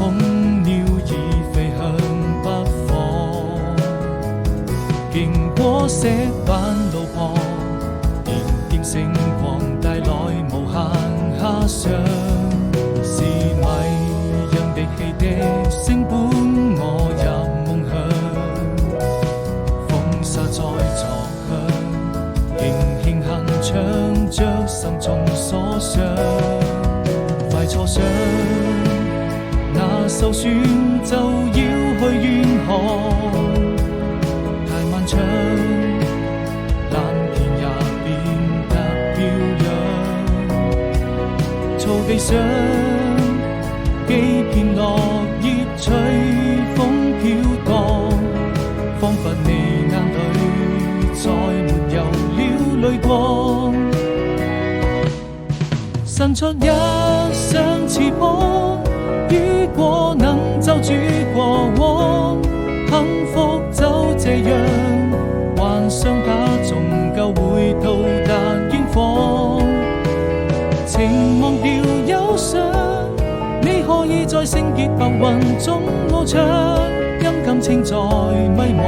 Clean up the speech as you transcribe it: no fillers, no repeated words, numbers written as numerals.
空鳥已飛向北方，經過石板路旁，點點星光帶來無限遐想，是迷人的汽笛聲伴我入夢鄉，風沙在作響，輕輕哼唱着心中所想，快坐上那艘船就要去遠航，太漫長，藍天也變得飄揚，草地上幾片落葉隨風飄蕩，彷彿你眼裏再沒有了淚光，伸出一雙翅膀，雨過能就住過往，幸福就這樣，幻想它終究會到達遠方，情忘掉憂傷，你可以在聖潔白雲中翱翔，因感情在迷茫，